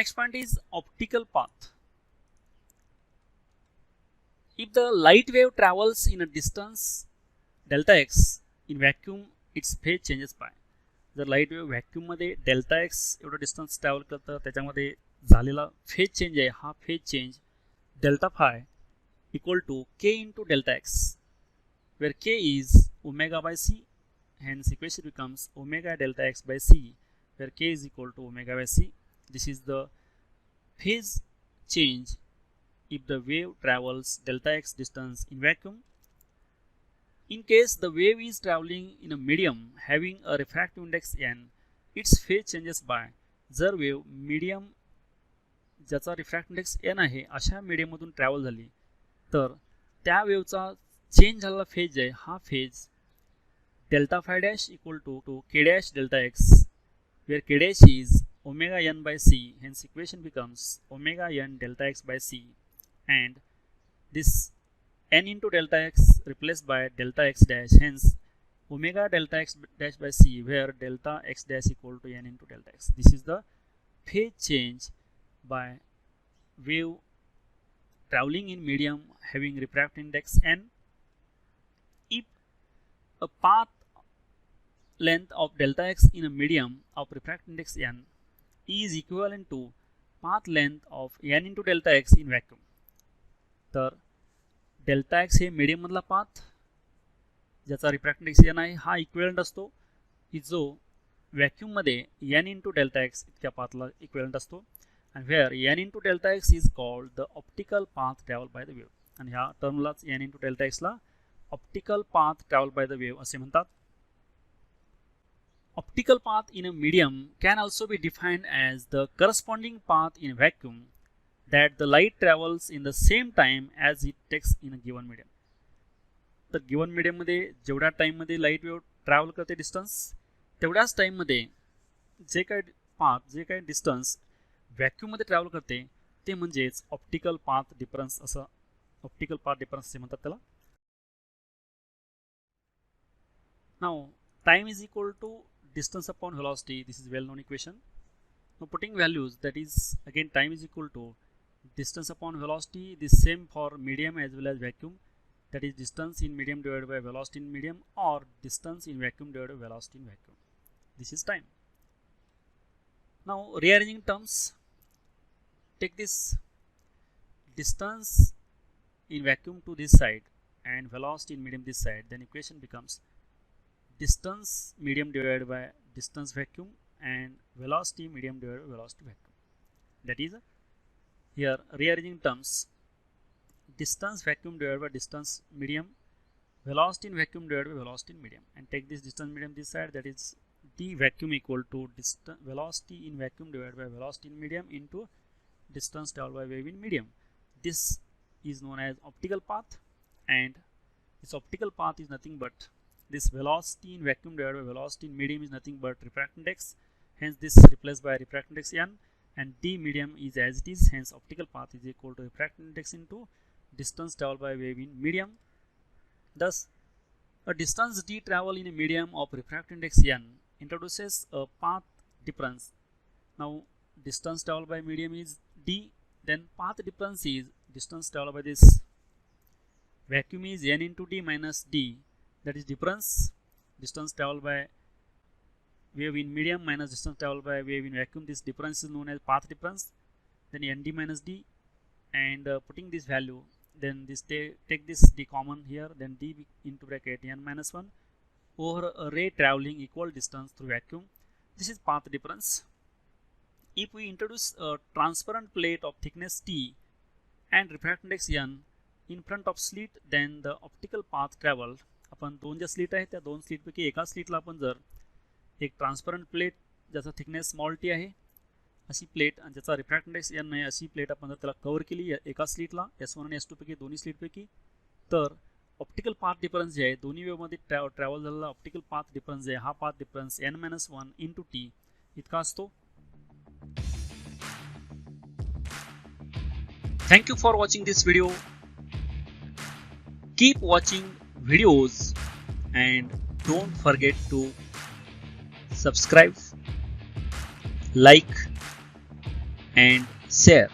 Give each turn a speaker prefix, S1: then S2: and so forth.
S1: Next point is optical path. If the light wave travels in a distance delta x in vacuum, its phase changes by. जर light wave vacuum मध्ये delta X एवढं distance travel करतं त्याच्यामध्ये झालेला phase change आहे हा phase change delta phi equal to K into delta X where K is omega by C hence equation becomes omega delta x by c where k is equal to omega by c. This is the phase change if the wave travels delta x distance in vacuum. In case the wave is traveling in a medium having a refractive index n, its phase changes by. जर wave medium ज्याचा refractive index n आहे अशा मीडियममधून travel झाली तर त्या वेवचा change झालेला phase आहे हा phase delta phi dash equal to k dash delta x where k dash is omega n by c, hence equation becomes omega n delta x by c, and this n into delta x replaced by delta x dash, hence omega delta x dash by c where delta x dash equal to n into delta x. This is the phase change by wave traveling in medium having refractive index n. If a path length of delta x in a medium of refractive index n is equivalent to path length of n into delta x in vacuum, तर delta x हे medium मधला path ज्याचा refractive index n आहे हा equivalent असतो की जो vacuum मध्ये n into delta x इतक्या पाथला इक्विव्हॅलंट असतो and where n into delta x is called the optical path traveled by the wave. आणि ह्या टर्मलाच n into delta x La optical path traveled by the wave असे म्हणतात. Optical path in a medium can also be defined as the corresponding path in a vacuum that the light travels in the same time as it takes in a given medium. तर given medium मध्ये जेवढ्या time मध्ये light wave travel करते distance तेवढ्याच time मध्ये जे काही path जे काही distance vacuum मध्ये ट्रॅव्हल करते ते म्हणजेच ऑप्टिकल पाथ डिफरन्स असं ऑप्टिकल पाथ डिफरन्स असे म्हणतात त्याला. Now time is equal to distance upon velocity. This is well known equation. Now putting values, that is again time is equal to distance upon velocity, the same for medium as well as vacuum, that is distance in medium divided by velocity in medium or distance in vacuum divided by velocity in vacuum. This is time. Now rearranging terms, take this distance in vacuum to this side and velocity in medium this side, then equation becomes distance medium divided by distance vacuum and velocity medium divided by velocity vacuum. That is here rearranging terms, distance vacuum divided by distance medium, velocity in vacuum divided by velocity in medium, and take this distance medium this side, that is d vacuum equal to distance velocity in vacuum divided by velocity in medium into distance traveled by wave in medium. This is known as optical path, and this optical path is nothing but this velocity in vacuum divided by velocity in medium is nothing but refractive index, hence this replaced by refractive index n, and d medium is as it is, hence optical path is equal to refractive index into distance traveled by wave in medium. Thus a distance d travel in a medium of refractive index n introduces a path difference. Now distance traveled by medium is d, then path difference is distance traveled by this vacuum is n into d minus d, that is difference distance traveled by wave in medium minus distance traveled by wave in vacuum. This difference is known as path difference. Then nd minus d, and putting this value, then this take this d common here, then d into bracket n minus 1 over a ray traveling equal distance through vacuum. This is path difference. If we introduce a transparent plate of thickness t and refractive index n in front of slit, then the optical path traveled. आपण दोन ज्या slit आहेत त्या दोन स्लिटपैकी एका स्लिटला आपण जर एक ट्रान्सपरंट प्लेट ज्याचा थिकनेस स्मॉल टी आहे अशी प्लेट आणि ज्याचा रिफ्रॅक्टिव्ह इंडेक्स n आहे अशी प्लेट आपण जर त्याला कव्हर केली एका स्लिटला S1 आणि S2 पैकी दोन्ही स्लिटपैकी, तर ऑप्टिकल पाथ डिफरन्स जे आहे दोन्ही वेव्हमध्ये ट्रॅव्हल झालेला ऑप्टिकल पाथ डिफरन्स जे आहे हा path difference n-1 into T इतका असतो. Thank you for watching this video. Keep watching videos and don't forget to subscribe, like
S2: and share.